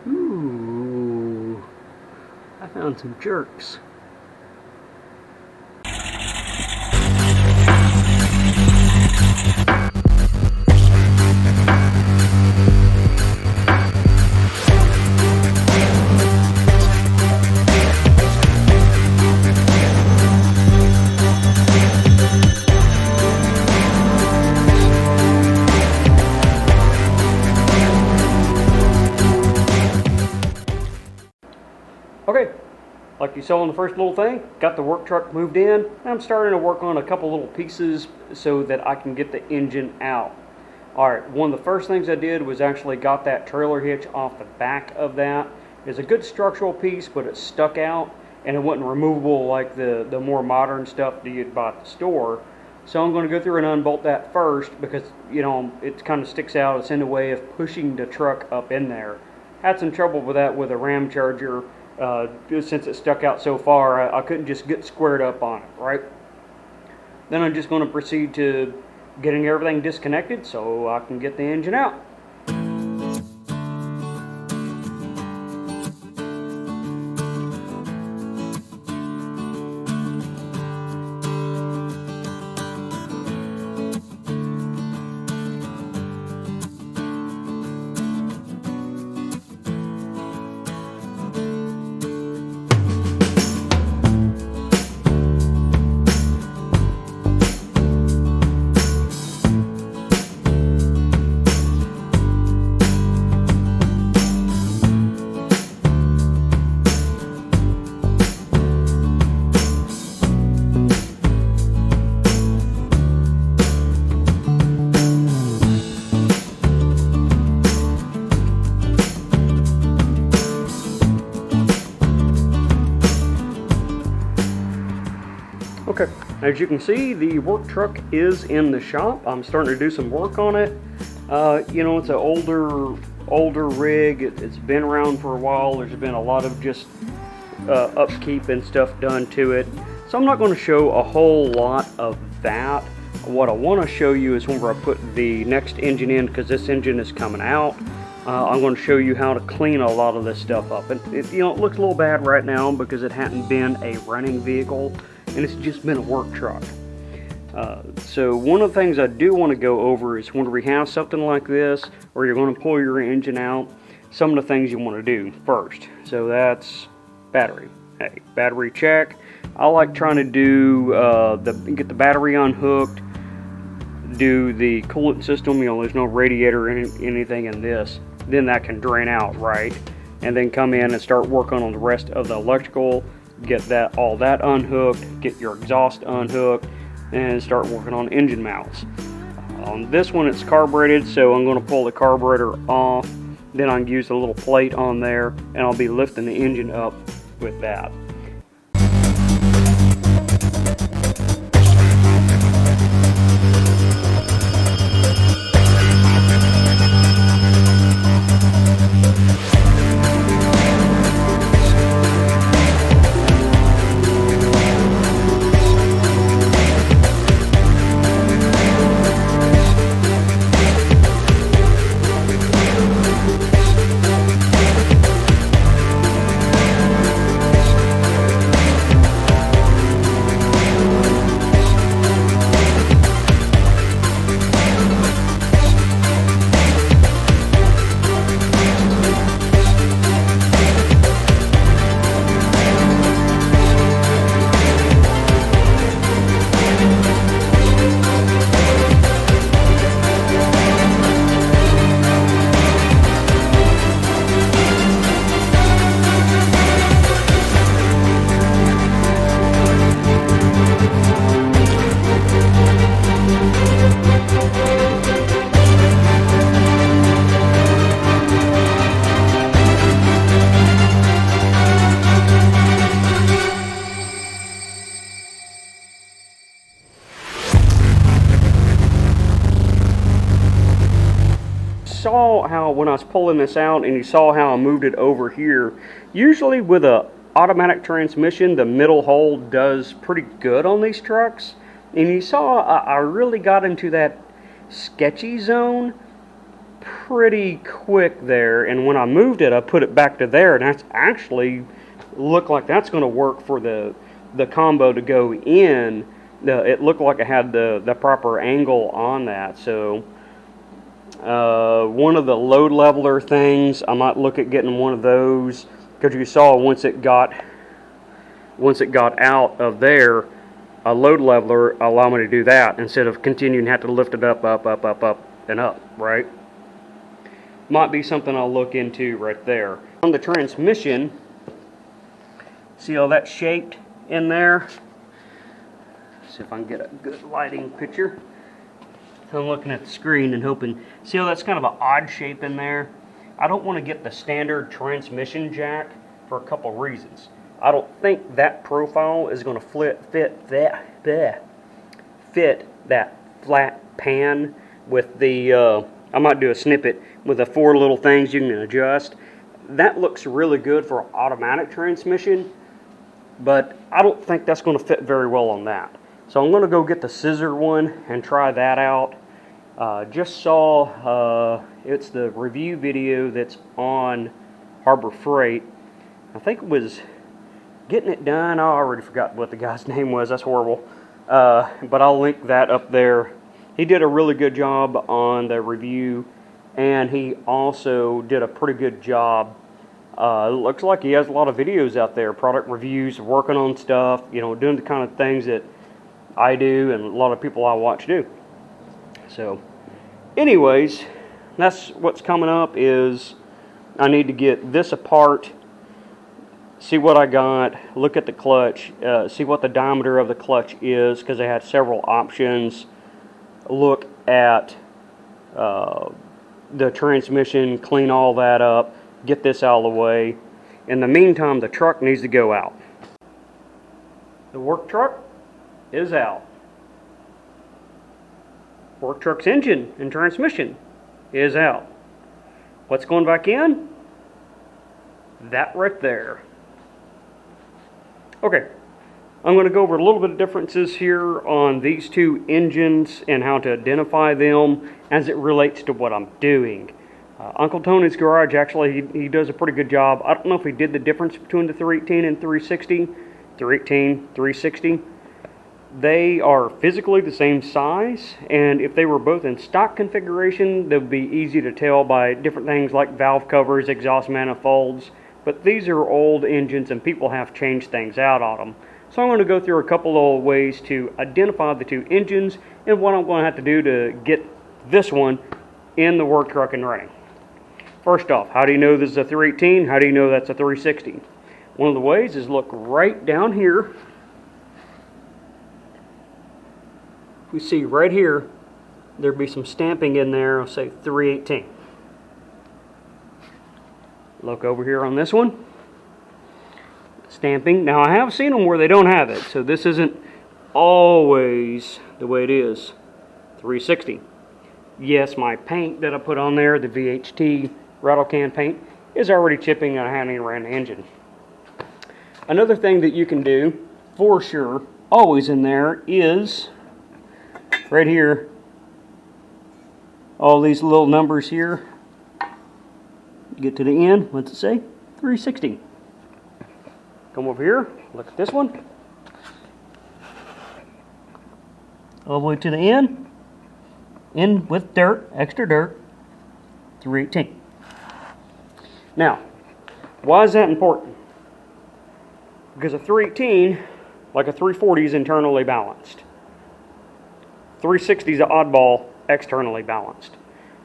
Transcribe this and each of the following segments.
Ooh, I found some jerks. Okay, like you saw in the first little thing, got the work truck moved in. I'm starting to work on a couple little pieces so that I can get the engine out. Alright, one of the first things I did was actually got that trailer hitch off the back of that. It's a good structural piece, but it stuck out and it wasn't removable like the more modern stuff that you'd buy at the store. So I'm going to go through and unbolt that first because, you know, it kind of sticks out. It's in the way of pushing the truck up in there. Had some trouble with that with a ram charger. Since it stuck out so far, I couldn't just get squared up on it, right? Then I'm just going to proceed to getting everything disconnected so I can get the engine out. Okay, as you can see, the work truck is in the shop. I'm starting to do some work on it. You know, it's an older rig. It's been around for a while. There's been a lot of just upkeep and stuff done to it. So I'm not going to show a whole lot of that. What I want to show you is whenever I put the next engine in, because this engine is coming out. I'm going to show you how to clean a lot of this stuff up. And you know, it looks a little bad right now because it hadn't been a running vehicle and it's just been a work truck. So one of the things I do want to go over is when we have something like this, or you're going to pull your engine out, some of the things you want to do first. So that's battery. Hey, battery check. I like trying to do get the battery unhooked, do the coolant system. You know, there's no radiator or anything in this. Then that can drain out, right? And then come in and start working on the rest of the electrical. Get all that unhooked, get your exhaust unhooked, and start working on engine mounts. On this one, it's carbureted, so I'm going to pull the carburetor off. Then I can use a little plate on there, and I'll be lifting the engine up with that. Saw how when I was pulling this out, and you saw how I moved it over here. Usually with a automatic transmission, the middle hole does pretty good on these trucks. And you saw I really got into that sketchy zone pretty quick there, and when I moved it, I put it back to there, and that's actually looked like that's going to work for the combo to go in. It looked like it had the proper angle on that. So one of the load leveler things, I might look at getting one of those, because you saw once it got out of there, a load leveler allow me to do that instead of continuing to have to lift it up, and up, right? Might be something I'll look into right there. On the transmission, see how that's shaped in there? See if I can get a good lighting picture. I'm looking at the screen and hoping, see how that's kind of an odd shape in there? I don't want to get the standard transmission jack for a couple reasons. I don't think that profile is going to fit that flat pan with the, I might do a snippet with the 4 little things you can adjust. That looks really good for automatic transmission, but I don't think that's going to fit very well on that. So I'm going to go get the scissor one and try that out. Just saw, it's the review video that's on Harbor Freight. I think it was Getting It Done. I already forgot what the guy's name was. That's horrible. But I'll link that up there. He did a really good job on the review, and he also did a pretty good job. It looks like he has a lot of videos out there, product reviews, working on stuff, you know, doing the kind of things that I do and a lot of people I watch do. So, anyways, that's what's coming up. Is I need to get this apart, see what I got, look at the clutch, see what the diameter of the clutch is, because they had several options. Look at the transmission, clean all that up, get this out of the way. In the meantime, the truck needs to go out. The work truck is out. Work truck's engine and transmission is out. What's going back in? That right there. Okay, I'm going to go over a little bit of differences here on these two engines and how to identify them as it relates to what I'm doing. Uncle Tony's Garage, actually, he does a pretty good job. I don't know if he did the difference between the 318 and 360. 318, 360. They are physically the same size, and if they were both in stock configuration, they would be easy to tell by different things like valve covers, exhaust manifolds. But these are old engines, and people have changed things out on them. So I'm going to go through a couple of ways to identify the two engines and what I'm going to have to do to get this one in the work truck and running. First off, how do you know this is a 318? How do you know that's a 360? One of the ways is look right down here. We see right here, there'd be some stamping in there. I'll say 318. Look over here on this one. Stamping. Now I have seen them where they don't have it, so this isn't always the way it is. 360. Yes, my paint that I put on there, the VHT rattle can paint, is already chipping and hanging around the engine. Another thing that you can do, for sure, always in there, is right here, all these little numbers here. Get to the end, what's it say? 360. Come over here, look at this one. All the way to the end. In with dirt, extra dirt, 318. Now, why is that important? Because a 318, like a 340, is internally balanced. 360 is an oddball, externally balanced.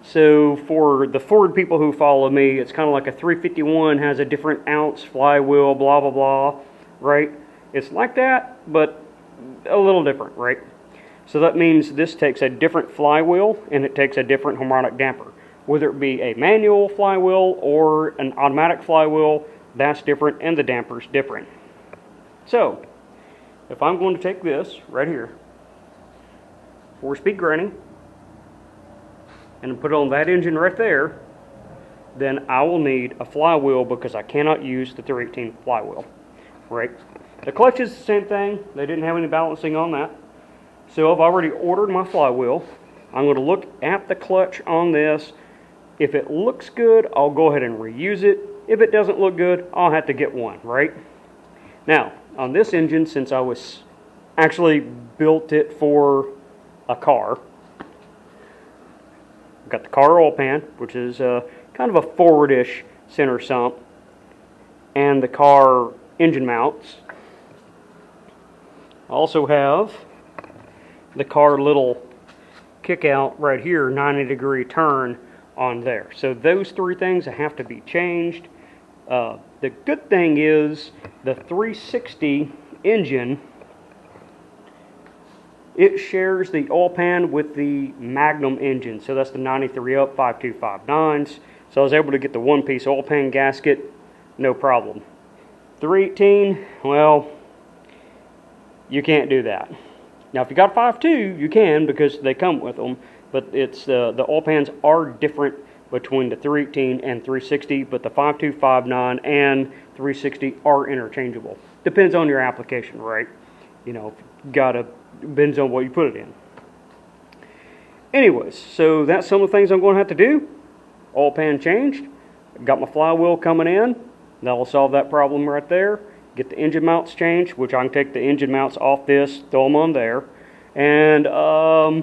So for the Ford people who follow me, it's kind of like a 351 has a different ounce flywheel, blah, blah, blah, right? It's like that, but a little different, right? So that means this takes a different flywheel and it takes a different harmonic damper. Whether it be a manual flywheel or an automatic flywheel, that's different and the damper's different. So, if I'm going to take this right here, 4-speed granny, and put it on that engine right there, then I will need a flywheel because I cannot use the 318 flywheel, right? The clutch is the same thing. They didn't have any balancing on that. So I've already ordered my flywheel. I'm going to look at the clutch on this, If it looks good, I'll go ahead and reuse it. If it doesn't look good, I'll have to get one, right? Now, on this engine, since I was actually built it for a car, I've got the car oil pan, which is kind of a forwardish center sump, and the car engine mounts. I also have the car little kick out right here, 90-degree turn on there. So those three things have to be changed. The good thing is the 360 engine, it shares the oil pan with the Magnum engine. So that's the 93 up 5259s. So I was able to get the one-piece oil pan gasket, no problem. 318, well, you can't do that. Now, if you got a 5.2, you can, because they come with them. But it's the oil pans are different between the 318 and 360, but the 5259 and 360 are interchangeable. Depends on your application, right? You know, depends on what you put it in. Anyways, so that's some of the things I'm going to have to do. Oil pan changed. Got my flywheel coming in. That will solve that problem right there. Get the engine mounts changed, which I can take the engine mounts off this, throw them on there. And I'll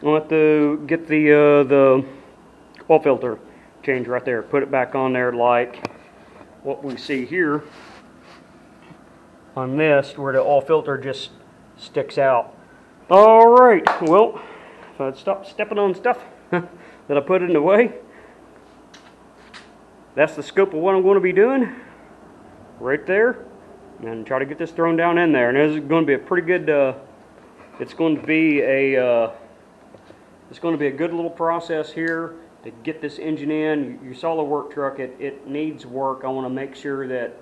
have to get the oil filter changed right there. Put it back on there like what we see here on this, where the oil filter just sticks out. Alright, well, if I'd stop stepping on stuff that I put in the way, that's the scope of what I'm going to be doing right there. And try to get this thrown down in there. And this is going to be a pretty good, it's going to be a good little process here to get this engine in. You saw the work truck, it needs work. I want to make sure that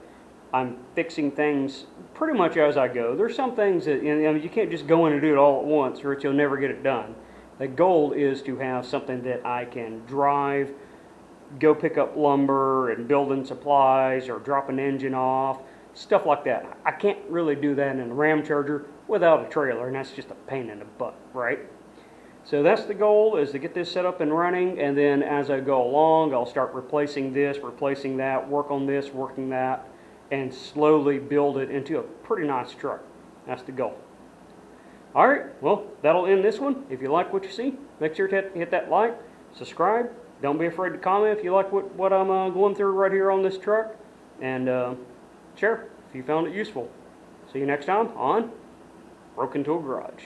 I'm fixing things pretty much as I go. There's some things that, you can't just go in and do it all at once, or you'll never get it done. The goal is to have something that I can drive, go pick up lumber and building supplies, or drop an engine off, stuff like that. I can't really do that in a Ram Charger without a trailer, and that's just a pain in the butt, right? So that's the goal, is to get this set up and running, and then as I go along, I'll start replacing this, replacing that, work on this, working that, and slowly build it into a pretty nice truck. That's the goal. Alright, well, that'll end this one. If you like what you see, make sure to hit that like, subscribe. Don't be afraid to comment if you like what I'm going through right here on this truck. And share if you found it useful. See you next time on Broken Tool Garage.